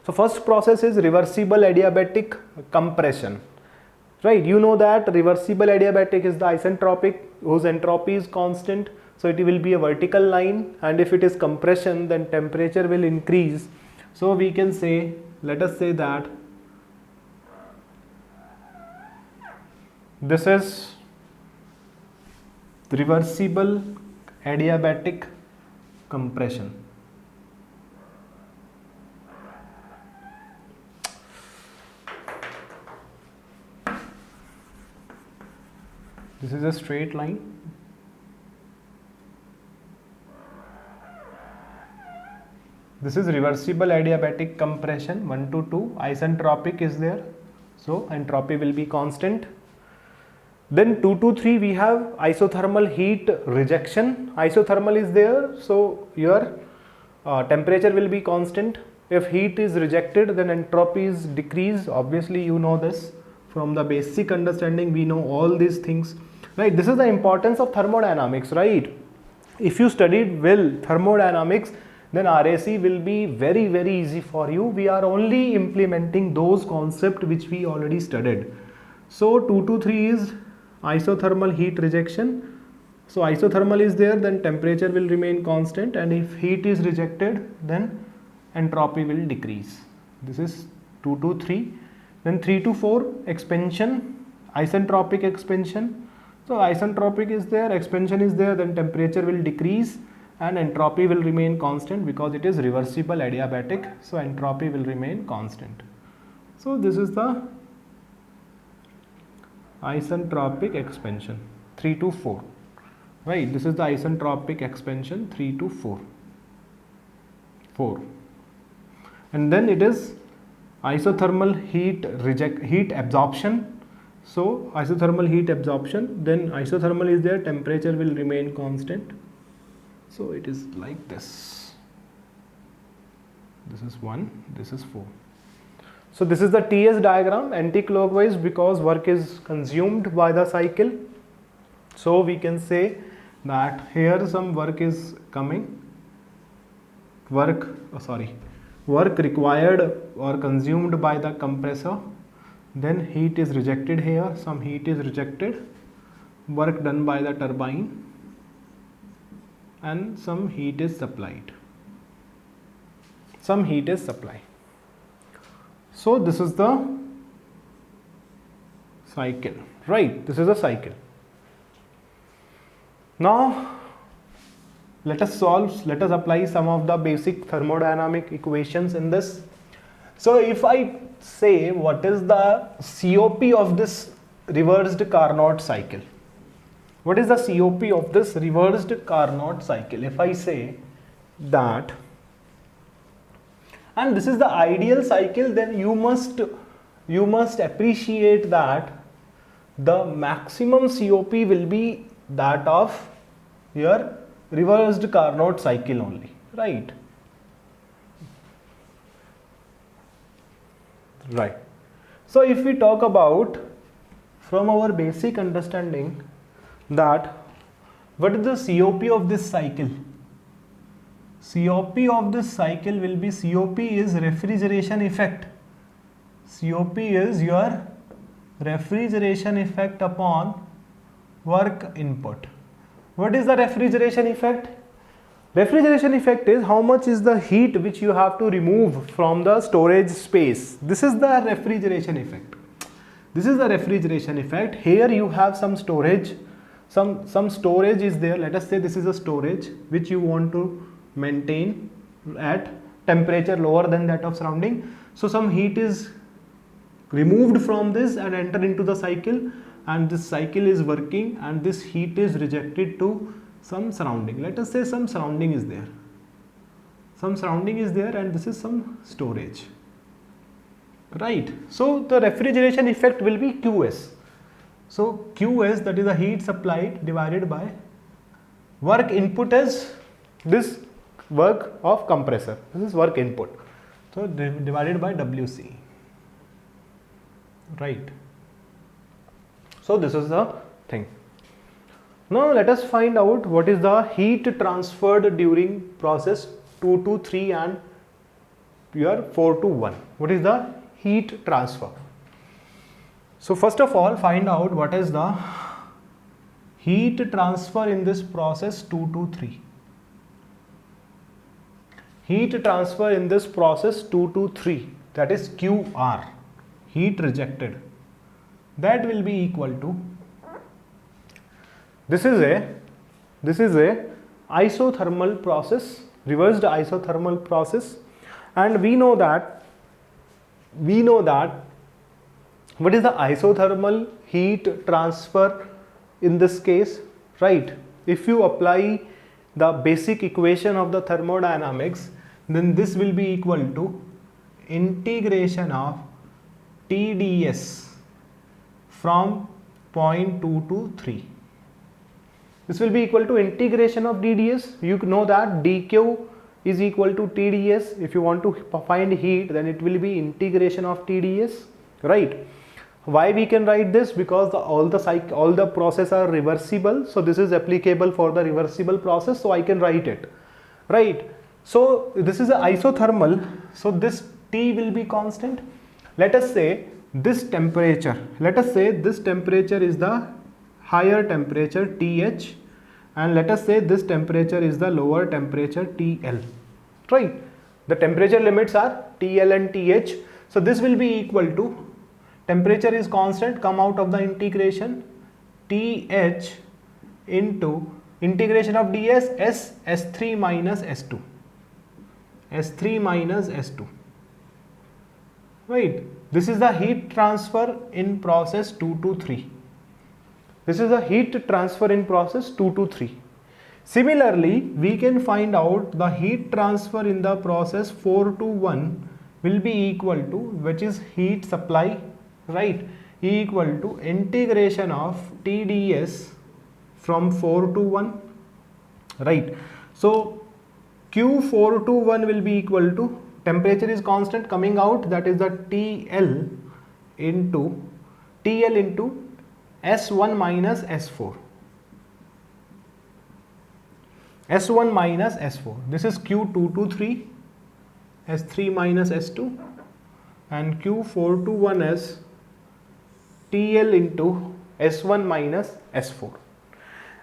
So first process is reversible adiabatic compression. Right, you know that reversible adiabatic is the isentropic whose entropy is constant, so it will be a vertical line, and if it is compression then temperature will increase. So we can say, let us say that this is reversible adiabatic compression. This is a straight line. This is reversible adiabatic compression 1 to 2. Isentropic is there, so entropy will be constant. Then 2 to 3 we have isothermal heat rejection. Isothermal is there, so your temperature will be constant. If heat is rejected, then entropy is decreased. Obviously you know this from the basic understanding, we know all these things, right? This is the importance of thermodynamics, right? If you studied well thermodynamics, then RAC will be very easy for you. We are only implementing those concepts which we already studied. So 2 to 3 is isothermal heat rejection. So isothermal is there, then temperature will remain constant, and if heat is rejected, then entropy will decrease. This is 2 to 3. Then 3 to 4 expansion, isentropic expansion. So isentropic is there, expansion is there, then temperature will decrease and entropy will remain constant because it is reversible adiabatic, so entropy will remain constant. So this is the isentropic expansion 3 to 4, right? This is the isentropic expansion 3 to 4, and then it is isothermal heat absorption. So isothermal heat absorption, then isothermal is there, temperature will remain constant. So it is like this. This is 1, this is 4. So this is the TS diagram, anti-clockwise, because work is consumed by the cycle. So we can say that here some work is coming, work required or consumed by the compressor, then heat is rejected here, some heat is rejected, work done by the turbine, and some heat is supplied. So this is the cycle, right? This is a cycle. Now let us apply some of the basic thermodynamic equations in this. So if I say what is the COP of this reversed Carnot cycle, what is the COP of this reversed Carnot cycle? If I say that, and this is the ideal cycle, then you must appreciate that the maximum COP will be that of your reversed Carnot cycle only, right? Right. So if we talk about from our basic understanding that what is the COP of this cycle? COP of this cycle will be, COP is refrigeration effect. COP is your refrigeration effect upon work input. What is the refrigeration effect? Refrigeration effect is how much is the heat which you have to remove from the storage space. This is the refrigeration effect. Here you have some storage, some storage is there. Let us say this is a storage which you want to maintain at temperature lower than that of surrounding. So some heat is removed from this and enter into the cycle, and this cycle is working, and this heat is rejected to some surrounding. Let us say some surrounding is there, and this is some storage, right? So the refrigeration effect will be QS. So QS, that is the heat supplied divided by work input, is this work of compressor. This is work input. So divided by WC, right? So this is the thing. Now let us find out what is the heat transferred during process 2 to 3 and your 4 to 1. What is the heat transfer? So first of all, find out what is the heat transfer in this process 2 to 3. Heat transfer in this process 2 to 3, that is QR, heat rejected, that will be equal to, this is a isothermal process, reversed isothermal process, and we know that what is the isothermal heat transfer in this case, right? If you apply the basic equation of the thermodynamics, then this will be equal to integration of TdS from point 2 to 3. This will be equal to integration of dds. You know that dq is equal to TdS. If you want to find heat, then it will be integration of TdS, right? Why we can write this? Because all the process are reversible, so this is applicable for the reversible process, so I can write it, right? So this is an isothermal, so this T will be constant. Let us say this temperature is the higher temperature TH, and let us say this temperature is the lower temperature TL, right? The temperature limits are TL and TH, so this will be equal to, temperature is constant, come out of the integration, TH into integration of ds, S3 minus S2, S3 minus S2, right? This is the heat transfer in process 2 to 3. This is the heat transfer in process 2 to 3. Similarly, we can find out the heat transfer in the process 4 to 1 will be equal to, which is heat supply, right, equal to integration of TdS from 4 to 1, right? So Q4 to 1 will be equal to, temperature is constant, coming out, that is the TL into S1 minus S4, S1 minus S4. This is Q2 to 3, S3 minus S2, and Q4 to 1 is TL into S1 minus S4.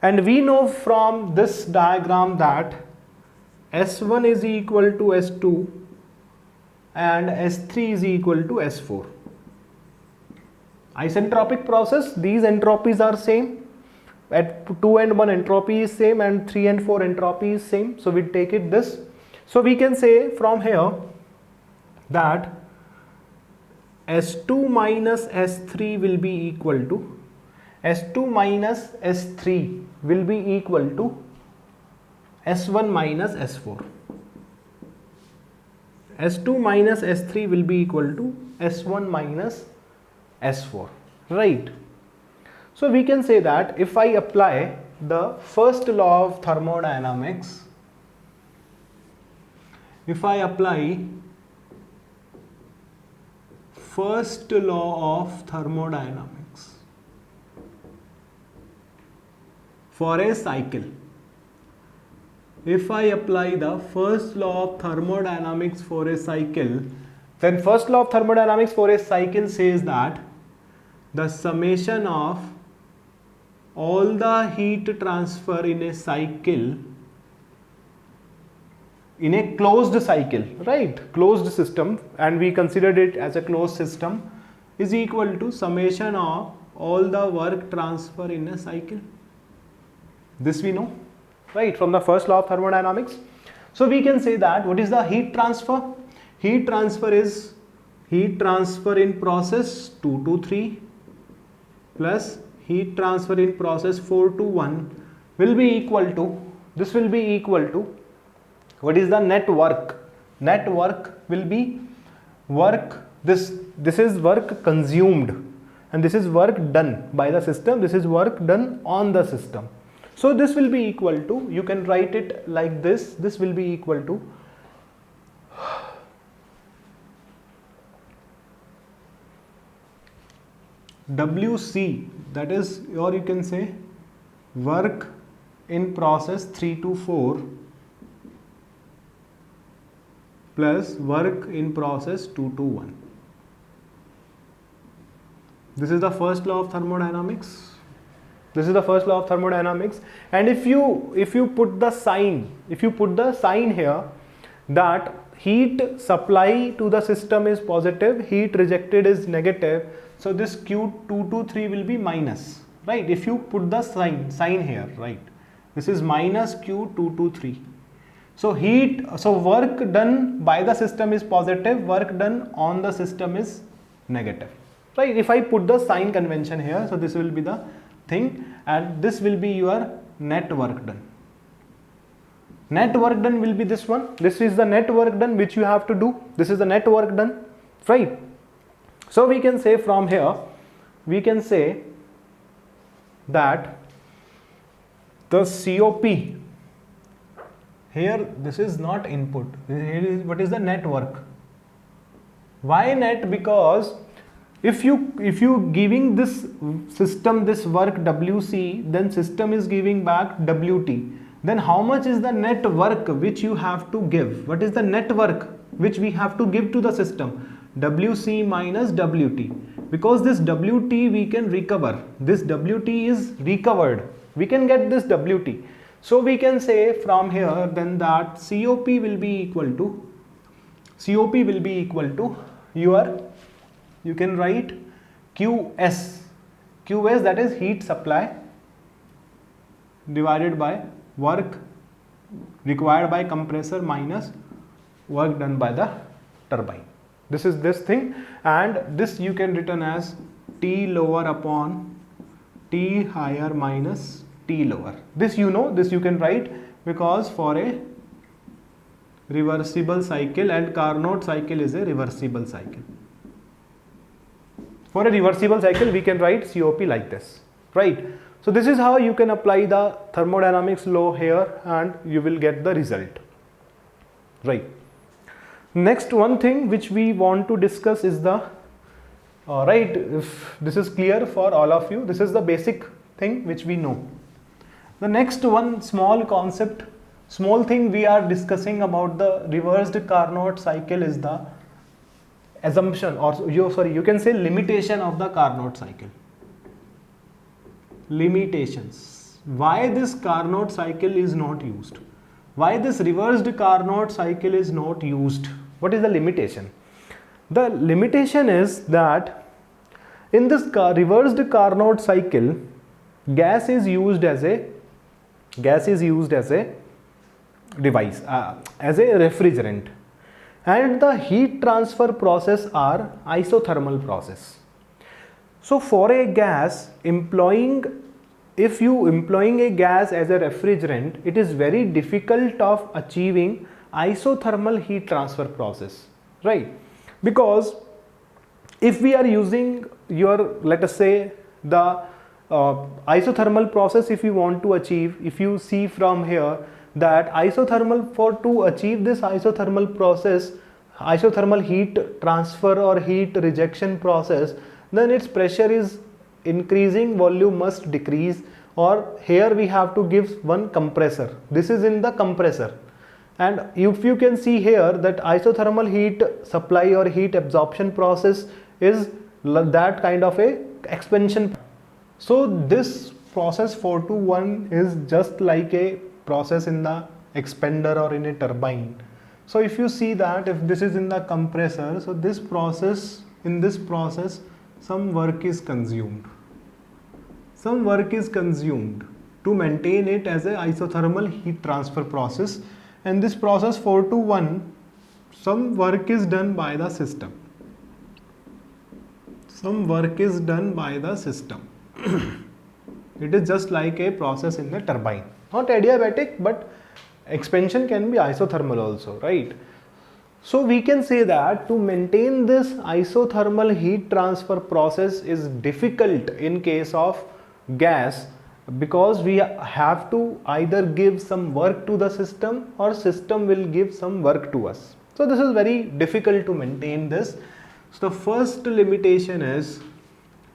And we know from this diagram that S1 is equal to S2 and S3 is equal to S4. Isentropic process, these entropies are same. At 2 and 1 entropy is same, and 3 and 4 entropy is same. So we take it this. So we can say from here that S2 minus S3 will be equal to, S2 minus S3 will be equal to S1 minus S4. S2 minus S3 will be equal to S1 minus S4, right? So we can say that if I apply the first law of thermodynamics, if I apply first law of thermodynamics for a cycle, if I apply the first law of thermodynamics for a cycle, then first law of thermodynamics for a cycle says that the summation of all the heat transfer in a cycle, in a closed cycle, right, closed system, and we considered it as a closed system, is equal to summation of all the work transfer in a cycle. This we know, right, from the first law of thermodynamics. So we can say that what is the heat transfer? Heat transfer is heat transfer in process 2 to 3 plus heat transfer in process 4 to 1 will be equal to, this will be equal to, what is the net work? Net work will be work, this is work consumed, and this is work done by the system, this is work done on the system. So this will be equal to, you can write it like this, this will be equal to WC, that is, or you can say work in process 3 to 4 plus work in process 221. This is the first law of thermodynamics. This is the first law of thermodynamics. And if you put the sign, here, that heat supply to the system is positive, heat rejected is negative, so this Q223 will be minus, right? If you put the sign here, right, this is minus Q223. So work done by the system is positive, work done on the system is negative, right? If I put the sign convention here, so this will be the thing, and this will be your net work done. Net work done will be this one. This is the net work done which you have to do. This is the net work done, right? So we can say from here, we can say that the COP here, this is not input. Here is what is the net work. Why net? Because if you giving this system this work WC, then system is giving back WT. Then how much is the net work which you have to give? What is the net work which we have to give to the system? WC minus WT. Because this WT we can recover. This WT is recovered. We can get this WT. So we can say from here then that COP will be equal to you can write QS, that is heat supply divided by work required by compressor minus work done by the turbine. This is this thing, and this you can written as T lower upon T higher minus T lower. This this you can write, because for a reversible cycle, and Carnot cycle is a reversible cycle. For a reversible cycle we can write COP like this, right? So this is how you can apply the thermodynamics law here, and you will get the result, right? Next one thing which we want to discuss is the right, if this is clear for all of you, this is the basic thing which we know. The next one small concept, small thing we are discussing about the reversed Carnot cycle is the assumption, or you can say limitation of the Carnot cycle. Limitations. Why this Carnot cycle is not used? Why this reversed Carnot cycle is not used? What is the limitation? The limitation is that in this reversed Carnot cycle, gas is used as a device, as a refrigerant, and the heat transfer process are isothermal process. So for a gas, if you employing a gas as a refrigerant, it is very difficult of achieving isothermal heat transfer process, right? Because if we are using let us say the isothermal process, if you want to achieve, if you see from here that to achieve this isothermal process, isothermal heat transfer or heat rejection process, then its pressure is increasing, volume must decrease, or here we have to give one compressor. This is in the compressor, and if you can see here that isothermal heat supply or heat absorption process is that kind of a expansion. So this process 421 is just like a process in the expander or in a turbine. So if you see that if this is in the compressor, so this process, in this process some work is consumed. Some work is consumed to maintain it as a isothermal heat transfer process, and this process 421, some work is done by the system. Some work is done by the system. It is just like a process in the turbine, not adiabatic, but expansion can be isothermal also, right? So we can say that to maintain this isothermal heat transfer process is difficult in case of gas, because we have to either give some work to the system or system will give some work to us. So this is very difficult to maintain this. So the first limitation is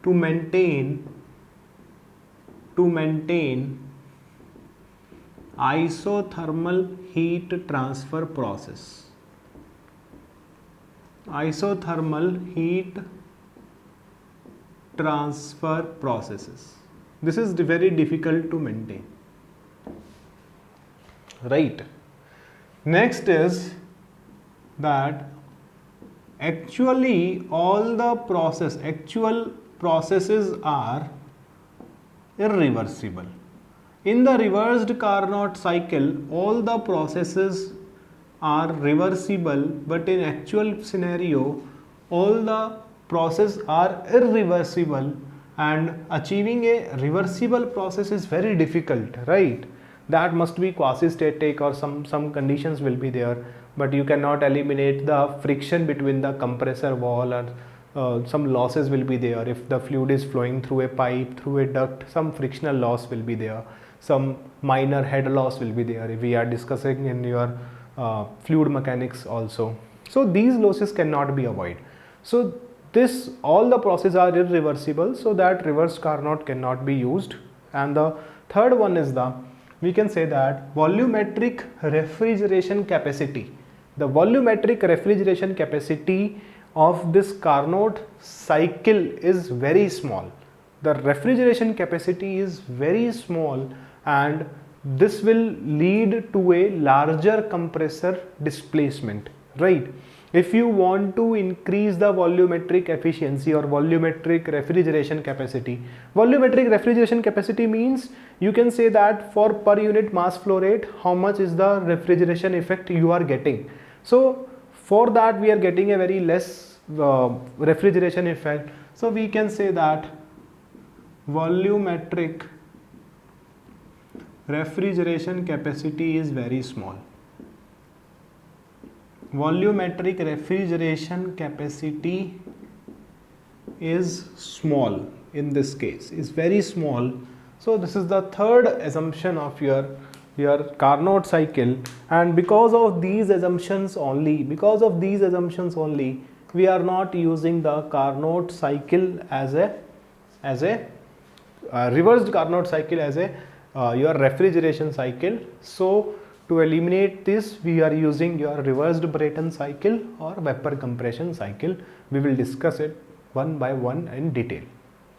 to maintain isothermal heat transfer process. isothermal heat transfer processes. This is very difficult to maintain, right? Next is that actually all the actual processes are irreversible. In the reversed Carnot cycle, all the processes are reversible, but in actual scenario, all the processes are irreversible, and achieving a reversible process is very difficult, right? That must be quasi-static, or some conditions will be there, but you cannot eliminate the friction between the compressor wall, or some losses will be there. If the fluid is flowing through a pipe, through a duct, some frictional loss will be there, some minor head loss will be there, if we are discussing in your fluid mechanics also. So these losses cannot be avoided. So this, all the processes are irreversible, so that reverse Carnot cannot be used. And the third one is the, we can say that volumetric refrigeration capacity. The volumetric refrigeration capacity of this Carnot cycle is very small. The refrigeration capacity is very small, and this will lead to a larger compressor displacement, right? If you want to increase the volumetric efficiency or volumetric refrigeration capacity means, you can say that for per unit mass flow rate, how much is the refrigeration effect you are getting. So for that we are getting a very less refrigeration effect. So we can say that volumetric refrigeration capacity is very small. Volumetric refrigeration capacity is small in this case, is very small. So this is the third assumption of your Carnot cycle, and because of these assumptions only, we are not using the Carnot cycle as a reversed Carnot cycle as a your refrigeration cycle. So to eliminate this, we are using your reversed Brayton cycle or vapor compression cycle. We will discuss it one by one in detail.